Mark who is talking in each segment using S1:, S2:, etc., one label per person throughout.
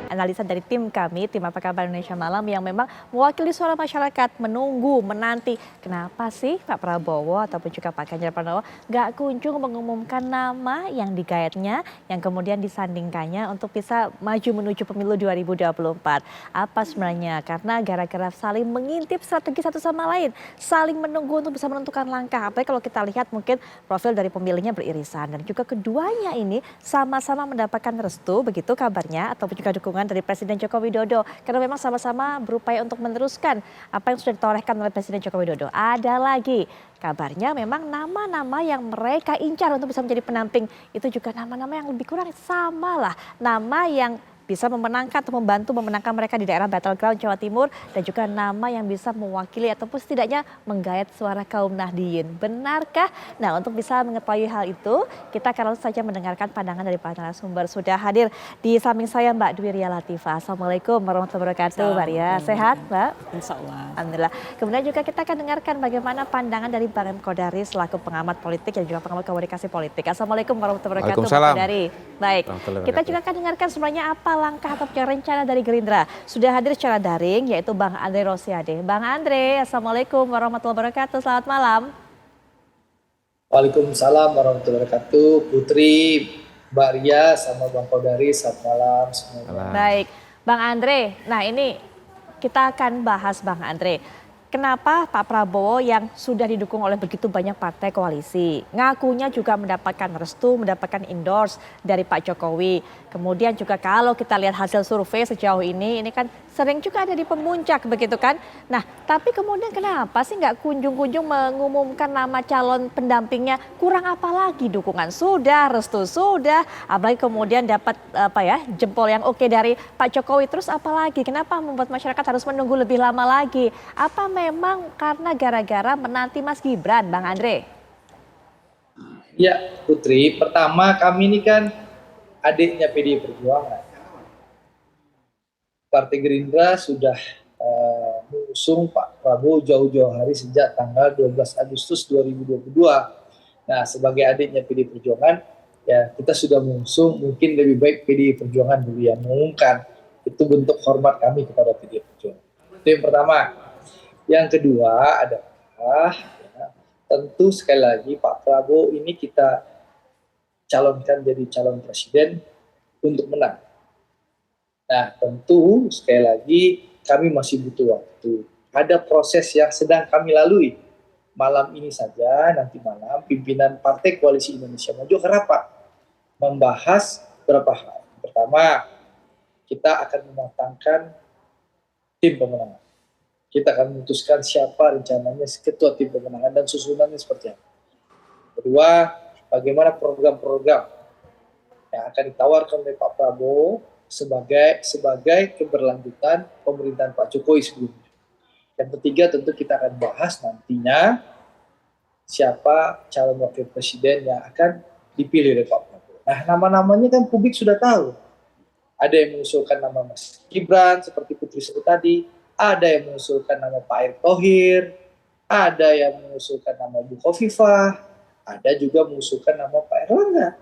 S1: analisa dari tim kami, tim Apa Kabar Indonesia Malam yang memang mewakili suara masyarakat menunggu, menanti. Kenapa sih Pak Prabowo ataupun juga Pak Ganjar Pranowo nggak kunjung mengumumkan nama yang digaetnya, yang kemudian disandingkannya untuk bisa maju menuju pemilu 2024. Apa sebenarnya? Karena gara-gara saling mengintip strategi satu sama lain, saling menunggu untuk bisa menentukan langkah. Apalagi kalau kita lihat mungkin profil dari pemilihnya beririsan dan juga keduanya ini sama-sama mendapatkan restu begitu kabarnya ataupun juga dukungan dari Presiden Joko Widodo karena memang sama-sama berupaya untuk meneruskan apa yang sudah ditorehkan oleh Presiden Joko Widodo. Ada lagi kabarnya memang nama-nama yang mereka incar untuk bisa menjadi penamping itu juga nama-nama yang lebih kurang sama lah nama yang bisa memenangkan atau membantu memenangkan mereka di daerah Battleground Jawa Timur dan juga nama yang bisa mewakili ataupun setidaknya menggait suara kaum Nahdliyin. Benarkah? Nah, untuk bisa mengetahui hal itu, kita akan langsung saja mendengarkan pandangan dari para narasumber. Sudah hadir di samping saya Mbak Dwi Ria Latifah. Assalamualaikum warahmatullahi wabarakatuh. Mbak Ria, sehat Mbak?
S2: Insya Allah.
S1: Alhamdulillah. Kemudian juga kita akan dengarkan bagaimana pandangan dari Bang M. Kodari selaku pengamat politik dan juga pengamat komunikasi politik. Assalamualaikum warahmatullahi wabarakatuh. Pak Kodari. Baik, kita juga akan dengarkan sebenarnya apa langkah atau rencana dari Gerindra. Sudah hadir secara daring yaitu Bang Andre Rosiade. Bang Andre, Assalamualaikum warahmatullahi wabarakatuh. Selamat malam.
S3: Waalaikumsalam warahmatullahi wabarakatuh. Putri, Mbak Ria sama Bang Kodari, selamat malam semuanya.
S1: Baik, Bang Andre. Nah ini kita akan bahas Bang Andre. Kenapa Pak Prabowo yang sudah didukung oleh begitu banyak partai koalisi, ngakunya juga mendapatkan restu, mendapatkan endorse dari Pak Jokowi. Kemudian juga kalau kita lihat hasil survei sejauh ini kan sering juga ada di pemuncak begitu kan. Nah tapi kemudian kenapa sih nggak kunjung-kunjung mengumumkan nama calon pendampingnya, kurang apa lagi dukungan sudah, restu sudah, apalagi kemudian dapat jempol yang oke dari Pak Jokowi, terus apalagi kenapa membuat masyarakat harus menunggu lebih lama lagi? Apa memang karena gara-gara menanti Mas Gibran, Bang Andre?
S3: Ya Putri, pertama kami ini kan adiknya PDI Perjuangan. Partai Gerindra sudah mengusung Pak Prabowo jauh-jauh hari sejak tanggal 12 Agustus 2022. Nah sebagai adiknya PDI Perjuangan, ya kita sudah mengusung, mungkin lebih baik PDI Perjuangan dulu yang mengumumkan. Itu bentuk hormat kami kepada PDI Perjuangan. Itu yang pertama. Yang kedua adalah tentu sekali lagi Pak Prabowo ini kita calonkan jadi calon presiden untuk menang. Nah tentu sekali lagi kami masih butuh waktu. Ada proses yang sedang kami lalui. Malam ini saja, nanti malam pimpinan Partai Koalisi Indonesia Maju akan rapat membahas beberapa hal. Pertama, kita akan mematangkan tim pemenangan. Kita akan memutuskan siapa rencananya ketua tim pemenangan dan susunannya seperti apa. Kedua, bagaimana program-program yang akan ditawarkan oleh Pak Prabowo sebagai keberlanjutan pemerintahan Pak Jokowi sebelumnya. Yang ketiga, tentu kita akan bahas nantinya siapa calon wakil presiden yang akan dipilih oleh Pak Prabowo. Nah, nama-namanya kan publik sudah tahu. Ada yang mengusulkan nama Mas Gibran seperti Putri sebut tadi. Ada yang mengusulkan nama Pak Erick Thohir, ada yang mengusulkan nama Bu Khofifah, ada juga mengusulkan nama Pak Erlangga.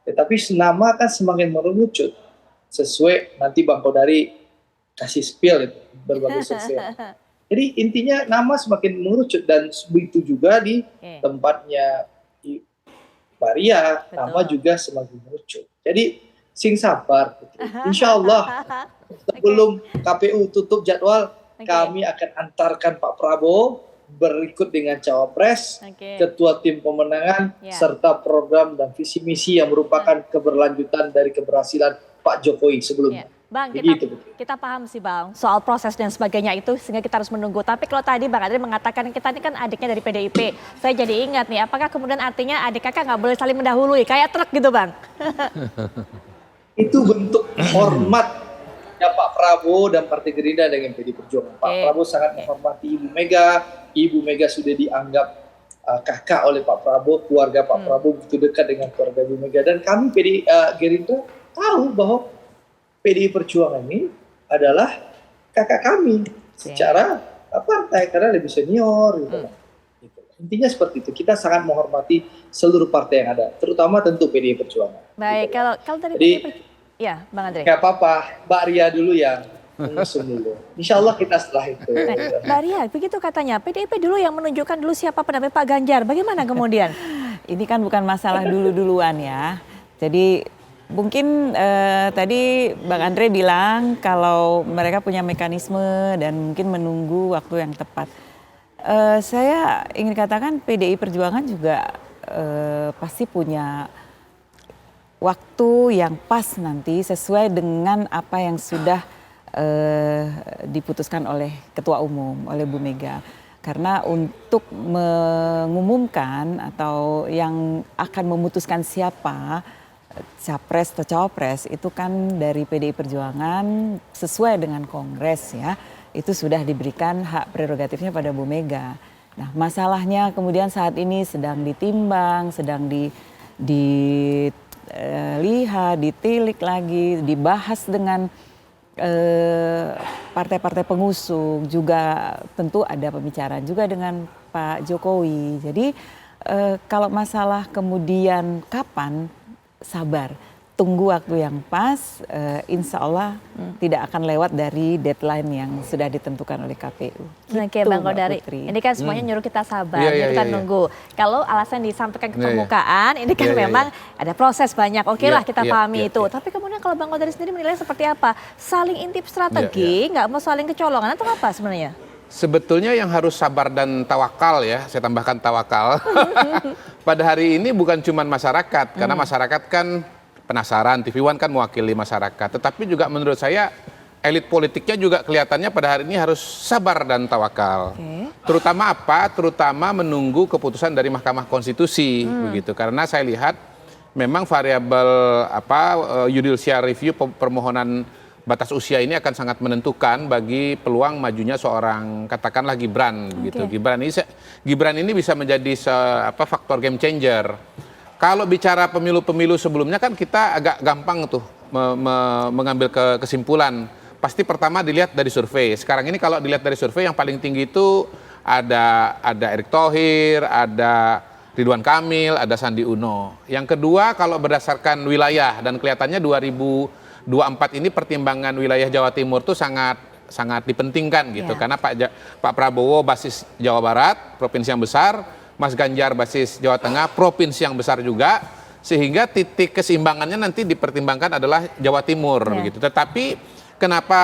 S3: Tetapi nama kan semakin mengerucut sesuai nanti Bang Kodari kasih spill itu berbagai sosial. Jadi intinya nama semakin mengerucut dan begitu juga di tempatnya Mbak Ria, nama juga semakin mengerucut. Jadi sing sabar, insya Allah sebelum KPU tutup jadwal, kami akan antarkan Pak Prabowo berikut dengan cawapres, ketua tim pemenangan, serta program dan visi misi yang merupakan keberlanjutan dari keberhasilan Pak Jokowi sebelumnya.
S1: Bang, kita paham sih Bang, soal proses dan sebagainya itu sehingga kita harus menunggu. Tapi kalau tadi Bang Andre mengatakan kita ini kan adiknya dari PDIP, saya jadi ingat nih, apakah kemudian artinya adik kakak nggak boleh saling mendahului, kayak truk gitu Bang?
S3: Itu bentuk hormat Pak Prabowo dan Partai Gerindra dengan PDI Perjuangan. Pak Prabowo sangat menghormati Ibu Mega. Ibu Mega sudah dianggap kakak oleh Pak Prabowo. Keluarga Pak Prabowo begitu dekat dengan keluarga Ibu Mega. Dan kami PDI Gerindra tahu bahwa PDI Perjuangan ini adalah kakak kami secara partai karena lebih senior. Gitu. Intinya seperti itu. Kita sangat menghormati seluruh partai yang ada, terutama tentu PDI Perjuangan.
S1: Baik, kalau dari PDI Perjuangan. Ya, Bang Andre.
S3: Gak apa-apa, Mbak Ria dulu yang mengusung dulu. Insya Allah kita setelah itu.
S1: Mbak Ria, begitu katanya, PDIP dulu yang menunjukkan dulu siapa pendamping Pak Ganjar. Bagaimana kemudian?
S2: Ini kan bukan masalah dulu-duluan ya. Jadi mungkin tadi Bang Andre bilang kalau mereka punya mekanisme dan mungkin menunggu waktu yang tepat. Saya ingin katakan PDI Perjuangan juga pasti punya waktu yang pas nanti sesuai dengan apa yang sudah diputuskan oleh Ketua Umum, oleh Bu Mega. Karena untuk mengumumkan atau yang akan memutuskan siapa capres atau cawapres itu kan dari PDI Perjuangan sesuai dengan Kongres ya. Itu sudah diberikan hak prerogatifnya pada Bu Mega. Nah masalahnya kemudian saat ini sedang ditimbang, sedang dilihat, ditilik lagi, dibahas dengan partai-partai pengusung, juga tentu ada pembicaraan juga dengan Pak Jokowi. Jadi kalau masalah kemudian kapan, sabar, tunggu waktu yang pas, insya Allah tidak akan lewat dari deadline yang sudah ditentukan oleh KPU.
S1: Oke, Bang Kodari, ini kan semuanya nyuruh kita sabar, kita nunggu. Kalau alasan disampaikan ke permukaan, ini kan memang ada proses banyak. Oke lah, kita pahami itu. Tapi kemudian kalau Bang Kodari sendiri menilai seperti apa? Saling intip strategi, nggak mau saling kecolongan atau apa sebenarnya?
S4: Sebetulnya yang harus sabar dan tawakal ya, saya tambahkan tawakal. Pada hari ini bukan cuma masyarakat, karena masyarakat kan penasaran, TV One kan mewakili masyarakat. Tetapi juga menurut saya elit politiknya juga kelihatannya pada hari ini harus sabar dan tawakal. Terutama apa? Terutama menunggu keputusan dari Mahkamah Konstitusi begitu. Karena saya lihat memang variabel judicial review permohonan batas usia ini akan sangat menentukan bagi peluang majunya seorang katakanlah Gibran begitu. Gibran ini bisa menjadi faktor game changer. Kalau bicara pemilu-pemilu sebelumnya kan kita agak gampang tuh mengambil kesimpulan. Pasti pertama dilihat dari survei. Sekarang ini kalau dilihat dari survei yang paling tinggi itu ada Erick Thohir, ada Ridwan Kamil, ada Sandi Uno. Yang kedua kalau berdasarkan wilayah dan kelihatannya 2024 ini pertimbangan wilayah Jawa Timur tuh sangat dipentingkan gitu. Karena Pak Prabowo basis Jawa Barat, provinsi yang besar. Mas Ganjar basis Jawa Tengah, provinsi yang besar juga, sehingga titik keseimbangannya nanti dipertimbangkan adalah Jawa Timur begitu. Tetapi kenapa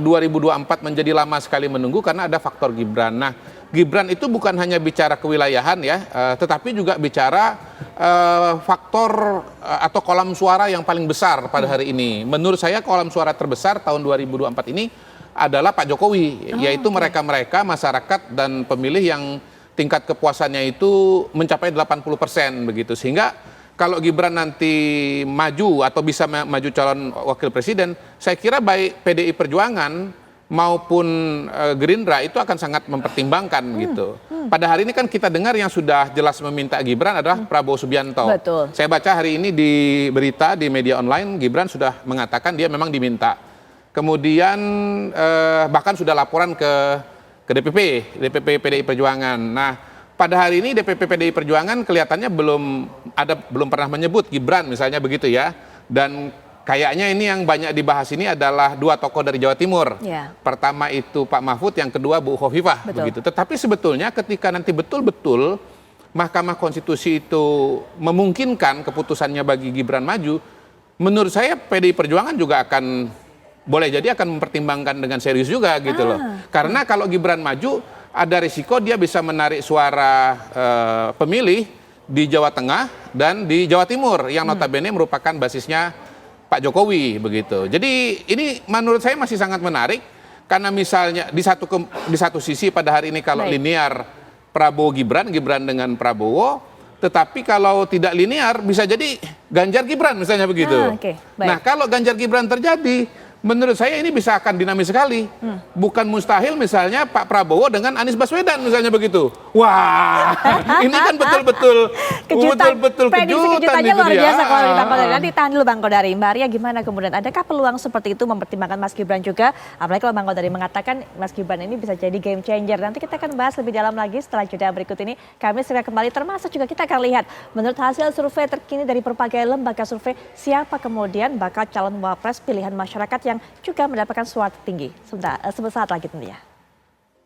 S4: 2024 menjadi lama sekali menunggu? Karena ada faktor Gibran. Nah, Gibran itu bukan hanya bicara kewilayahan ya, tetapi juga bicara faktor atau kolam suara yang paling besar pada hari ini. Menurut saya kolam suara terbesar tahun 2024 ini adalah Pak Jokowi, yaitu mereka-mereka masyarakat dan pemilih yang tingkat kepuasannya itu mencapai 80% begitu. Sehingga kalau Gibran nanti maju atau bisa maju calon wakil presiden, saya kira baik PDI Perjuangan maupun Gerindra itu akan sangat mempertimbangkan gitu. Pada hari ini kan kita dengar yang sudah jelas meminta Gibran adalah Prabowo Subianto.
S1: Betul.
S4: Saya baca hari ini di berita di media online, Gibran sudah mengatakan dia memang diminta. Kemudian bahkan sudah laporan ke DPP PDI Perjuangan. Nah, pada hari ini DPP PDI Perjuangan kelihatannya belum pernah menyebut Gibran misalnya begitu ya. Dan kayaknya ini yang banyak dibahas ini adalah dua tokoh dari Jawa Timur. Pertama itu Pak Mahfud, yang kedua Bu Khofifah begitu. Tetapi sebetulnya ketika nanti betul-betul Mahkamah Konstitusi itu memungkinkan keputusannya bagi Gibran maju, menurut saya PDI Perjuangan juga akan boleh jadi akan mempertimbangkan dengan serius juga gitu loh. Karena kalau Gibran maju, ada risiko dia bisa menarik suara pemilih di Jawa Tengah dan di Jawa Timur yang notabene merupakan basisnya Pak Jokowi begitu. Jadi ini menurut saya masih sangat menarik karena misalnya di satu sisi pada hari ini kalau linear Prabowo Gibran dengan Prabowo, tetapi kalau tidak linear bisa jadi Ganjar Gibran misalnya begitu. Nah, kalau Ganjar Gibran terjadi, menurut saya ini bisa akan dinamis sekali. Bukan mustahil misalnya Pak Prabowo dengan Anies Baswedan misalnya begitu. Wah, ini kan betul-betul
S1: prediksi
S4: kejutan
S1: kejutannya
S4: itu
S1: luar
S4: dia.
S1: biasa kalau dari Bang Kodari. Nanti tahan dulu Bang Kodari. Mbak Arya gimana kemudian, adakah peluang seperti itu mempertimbangkan Mas Gibran juga? Apalagi kalau Bang Kodari mengatakan Mas Gibran ini bisa jadi game changer. Nanti kita akan bahas lebih dalam lagi setelah jeda berikut ini. Kami segera kembali, termasuk juga kita akan lihat menurut hasil survei terkini dari berbagai lembaga survei, siapa kemudian bakal calon wapres pilihan masyarakat yang juga mendapatkan suara tertinggi. Sebentar, sebentar lagi tentunya.